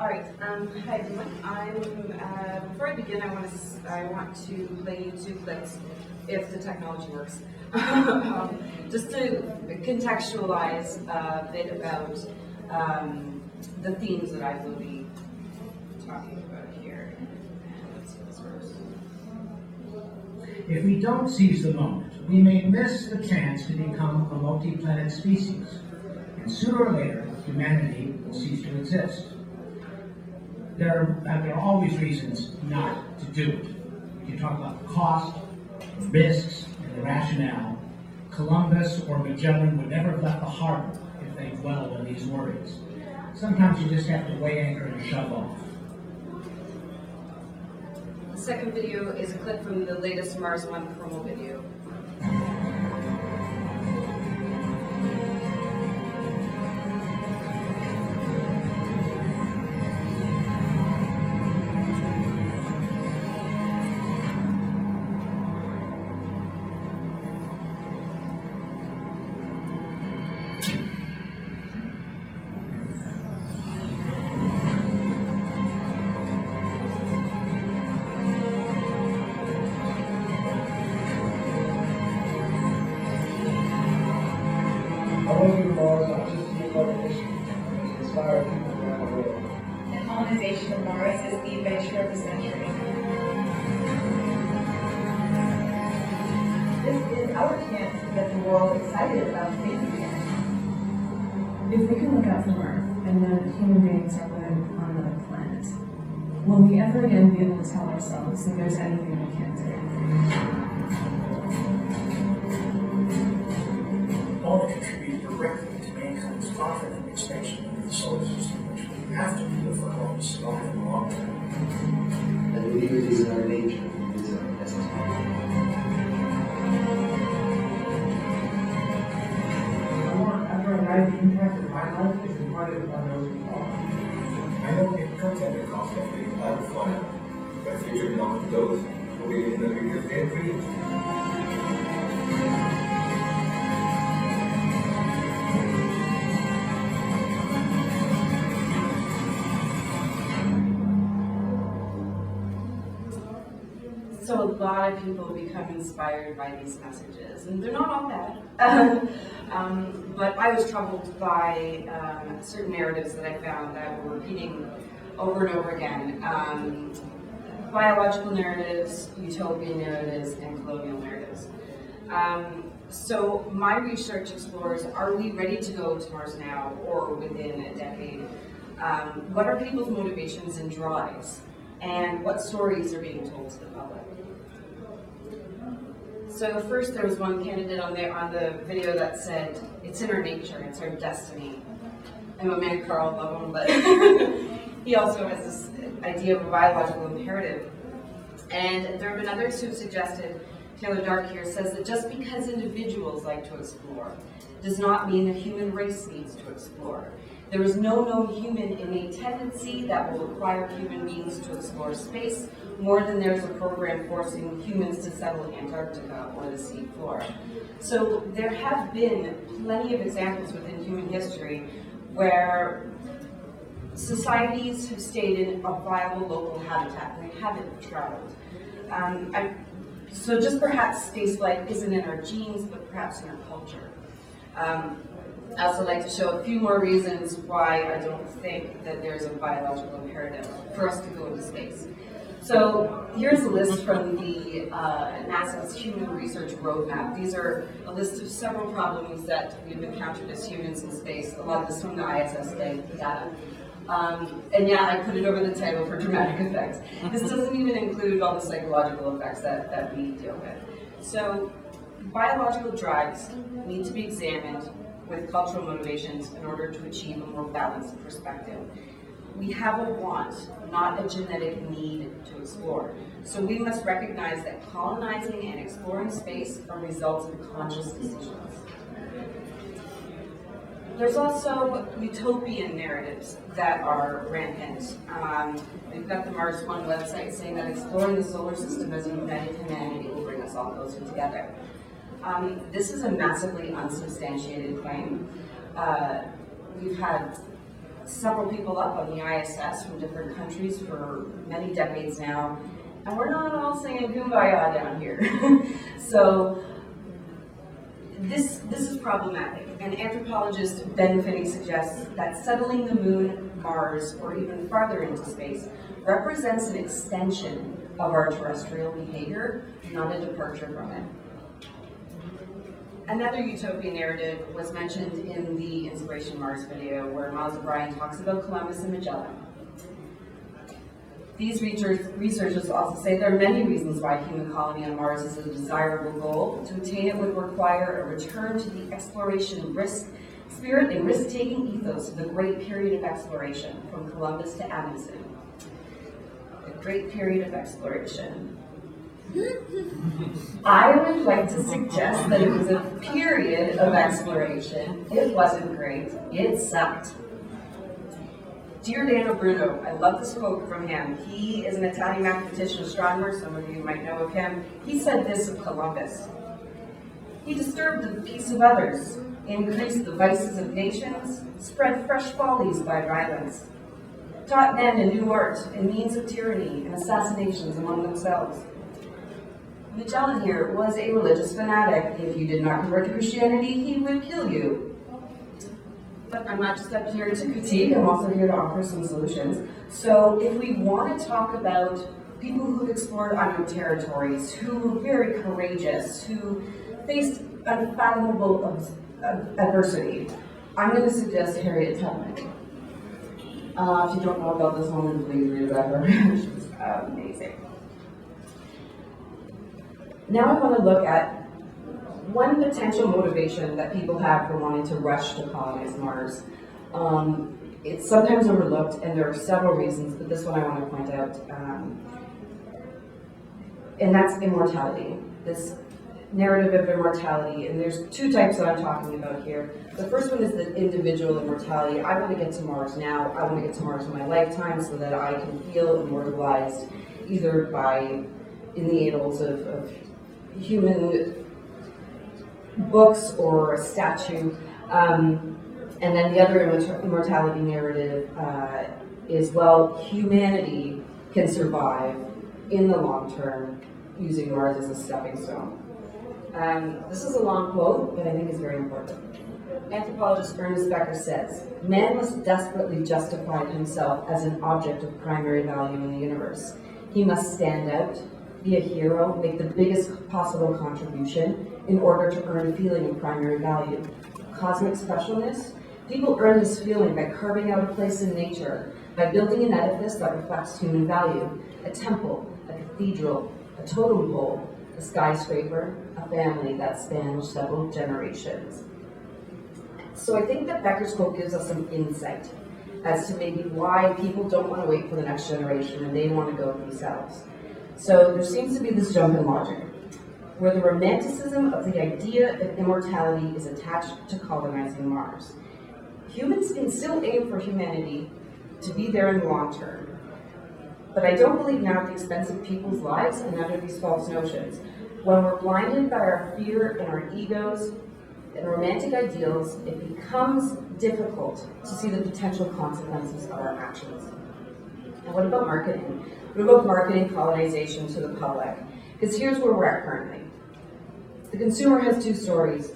All right. Hi everyone. Before I begin, I want to play you 2 clips, if the technology works, just to contextualize a bit about the themes that I will be talking about here. And let's see this first. If we don't seize the moment, we may miss the chance to become a multi-planet species, and sooner or later, humanity will cease to exist. There are always reasons not to do it. You talk about the cost, the risks, and the rationale. Columbus or Magellan would never have left the harbor if they dwelled on these worries. Sometimes you just have to weigh anchor and shove off. The second video is a clip from the latest Mars One promo video. Colonization of Mars is the adventure of the century. This is our chance to get the world excited about space again. If we can look out from Earth and know that human beings are living on another planet, will we ever again be able to tell ourselves that there's anything we can't do? All contribute directly to mankind's profit and expansion into the solar system, which we have to do if we're going to survive in the long term. I believe it is in our nature, it is our destiny. After a life impact of my life is divided upon those who follow. I know it comes at a cost of a lot of fun, but future belongs to those who believe in the future and create. So a lot of people become inspired by these messages, and they're not all bad. But I was troubled by certain narratives that I found that were repeating over and over again. Biological narratives, utopian narratives, and colonial narratives. So my research explores, are we ready to go to Mars now or within a decade? What are people's motivations and drives? And what stories are being told to the public? So first, there was one candidate on the video that said, "It's in our nature, it's our destiny." I'm a man, Carl, love him, but he also has this idea of a biological imperative. And there have been others who have suggested, Taylor Dark here says that just because individuals like to explore does not mean the human race needs to explore. There is no known human innate tendency that will require human beings to explore space more than there's a program forcing humans to settle Antarctica or the sea floor. So there have been plenty of examples within human history where societies have stayed in a viable local habitat. They haven't traveled. So just perhaps spaceflight isn't in our genes, but perhaps in our culture. I also like to show a few more reasons why I don't think that there's a biological imperative for us to go into space. So here's a list from the NASA's Human Research Roadmap. These are a list of several problems that we've encountered as humans in space, a lot of this from the ISS data. And yeah, I put it over the title for dramatic effects. This doesn't even include all the psychological effects that we deal with. So biological drives need to be examined with cultural motivations in order to achieve a more balanced perspective. We have a want, not a genetic need to explore. So we must recognize that colonizing and exploring space are results of conscious decisions. There's also utopian narratives that are rampant. We've got the Mars One website saying that exploring the solar system as a united humanity will bring us all closer together. This is a massively unsubstantiated claim. We've had several people up on the ISS from different countries for many decades now, and we're not all singing Kumbaya down here. So this is problematic, and anthropologist Ben Finney suggests that settling the moon, Mars, or even farther into space represents an extension of our terrestrial behavior, not a departure from it. Another utopian narrative was mentioned in the Inspiration Mars video, where Miles O'Brien talks about Columbus and Magellan. These researchers also say there are many reasons why a human colony on Mars is a desirable goal. To attain it would require a return to the exploration spirit and risk-taking ethos of the great period of exploration, from Columbus to Amundsen. The great period of exploration. I would like to suggest that it was a period of exploration. It wasn't great. It sucked. Giordano Bruno, I love this quote from him. He is an Italian mathematician astronomer. Some of you might know of him. He said this of Columbus: "He disturbed the peace of others, increased the vices of nations, spread fresh follies by violence, taught men a new art and means of tyranny and assassinations among themselves." Magellan here was a religious fanatic. If you did not convert to Christianity, he would kill you. But I'm not just up here to critique, I'm also here to offer some solutions. So if we want to talk about people who've explored unknown territories, who were very courageous, who faced unfathomable adversity, I'm going to suggest Harriet Tubman. If you don't know about this woman, please read about her. She's amazing. Now I want to look at one potential motivation that people have for wanting to rush to colonize Mars. It's sometimes overlooked, and there are several reasons, but this one I want to point out, and that's immortality. This narrative of immortality, and there's two types that I'm talking about here. The first one is the individual immortality. I want to get to Mars now. I want to get to Mars in my lifetime so that I can feel immortalized, either in the annals of human books or a statue. And then the other immortality narrative is, well, humanity can survive in the long term using Mars as a stepping stone. This is a long quote, but I think it's very important. Anthropologist Ernest Becker says, "Man must desperately justify himself as an object of primary value in the universe. He must stand out, be a hero, make the biggest possible contribution in order to earn a feeling of primary value. Cosmic specialness? People earn this feeling by carving out a place in nature, by building an edifice that reflects human value, a temple, a cathedral, a totem pole, a skyscraper, a family that spans several generations." So I think that Becker's quote gives us some insight as to maybe why people don't want to wait for the next generation and they want to go themselves. So there seems to be this jump in logic, where the romanticism of the idea of immortality is attached to colonizing Mars. Humans can still aim for humanity to be there in the long term, but I don't believe now at the expense of people's lives and under these false notions. When we're blinded by our fear and our egos and romantic ideals, it becomes difficult to see the potential consequences of our actions. And what about marketing? What about marketing colonization to the public? Because here's where we're at currently. The consumer has two stories: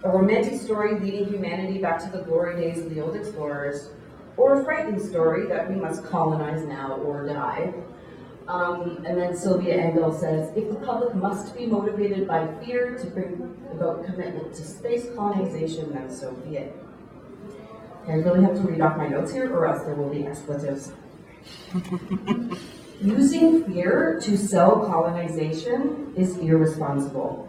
a romantic story leading humanity back to the glory days of the old explorers, or a frightening story that we must colonize now or die. And then Sylvia Engel says, if the public must be motivated by fear to bring about commitment to space colonization, then so be it. I really have to read off my notes here, or else there will be expletives. Using fear to sell colonization is irresponsible.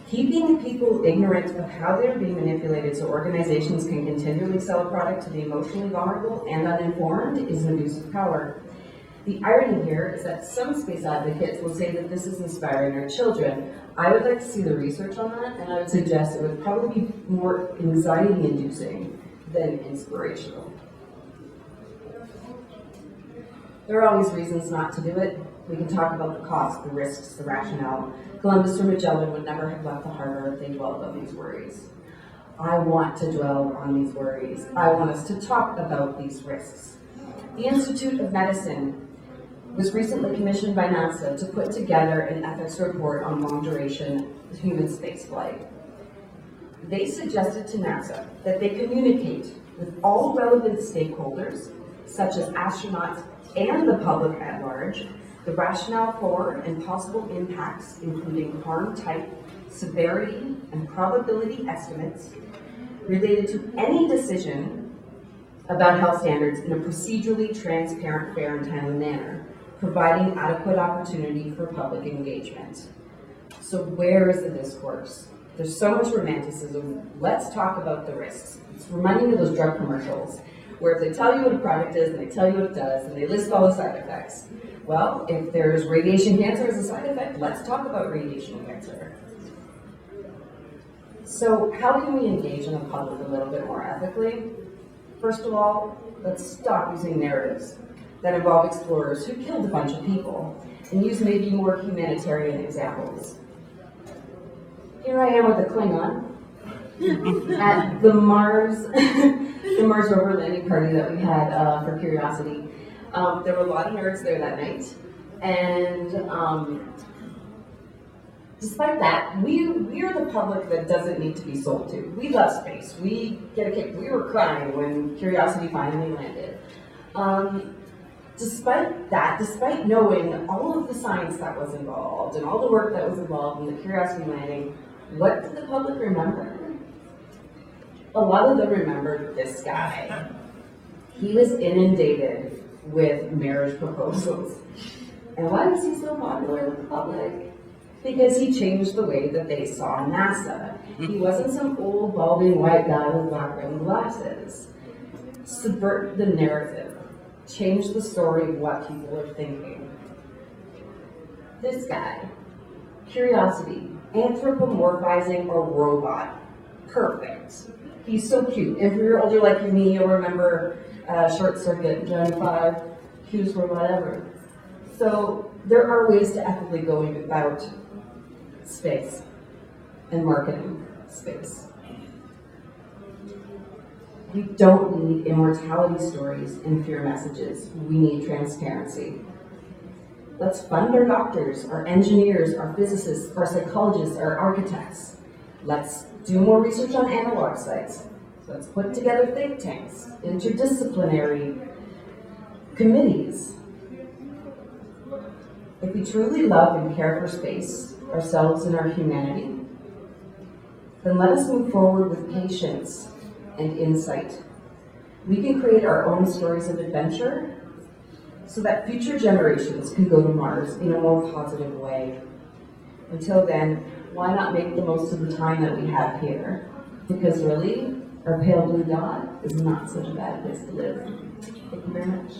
Keeping people ignorant of how they're being manipulated so organizations can continually sell a product to the emotionally vulnerable and uninformed is an abuse of power. The irony here is that some space advocates will say that this is inspiring our children. I would like to see the research on that, and I would suggest it would probably be more anxiety-inducing than inspirational. There are always reasons not to do it. We can talk about the cost, the risks, the rationale. Columbus or Magellan would never have left the harbor if they dwelled on these worries. I want to dwell on these worries. I want us to talk about these risks. The Institute of Medicine was recently commissioned by NASA to put together an ethics report on long-duration human spaceflight. They suggested to NASA that they communicate with all relevant stakeholders, such as astronauts and the public at large, the rationale for and possible impacts, including harm type, severity, and probability estimates related to any decision about health standards in a procedurally transparent, fair, and timely manner, providing adequate opportunity for public engagement. So where is the discourse? There's so much romanticism. Let's talk about the risks. It's reminding me of those drug commercials, where if they tell you what a product is, and they tell you what it does, and they list all the side effects. Well, if there's radiation cancer as a side effect, let's talk about radiation cancer. So how can we engage in the public a little bit more ethically? First of all, let's stop using narratives that involve explorers who killed a bunch of people and use maybe more humanitarian examples. Here I am with a Klingon at the Mars rover landing party that we had for Curiosity. There were a lot of nerds there that night, and despite that, we are the public that doesn't need to be sold to. We love space. We get a kick. We were crying when Curiosity finally landed. Despite that, despite knowing all of the science that was involved and all the work that was involved in the Curiosity landing, what did the public remember? A lot of them remembered this guy. He was inundated with marriage proposals. And why was he so popular with the public? Because he changed the way that they saw NASA. He wasn't some old balding white guy with black rimmed glasses. Subvert the narrative. Change the story of what people are thinking. This guy, Curiosity, anthropomorphizing a robot. Perfect. He's so cute. If you're older like me, you'll remember Short Circuit, Gen 5, Q's for whatever. So there are ways to ethically go about space and marketing space. We don't need immortality stories and fear messages. We need transparency. Let's fund our doctors, our engineers, our physicists, our psychologists, our architects. Let's do more research on analog sites. Let's put together think tanks, interdisciplinary committees. If we truly love and care for space, ourselves and our humanity, then let us move forward with patience and insight. We can create our own stories of adventure so that future generations can go to Mars in a more positive way. Until then, why not make the most of the time that we have here? Because really, our pale blue dot is not such a bad place to live. Thank you very much.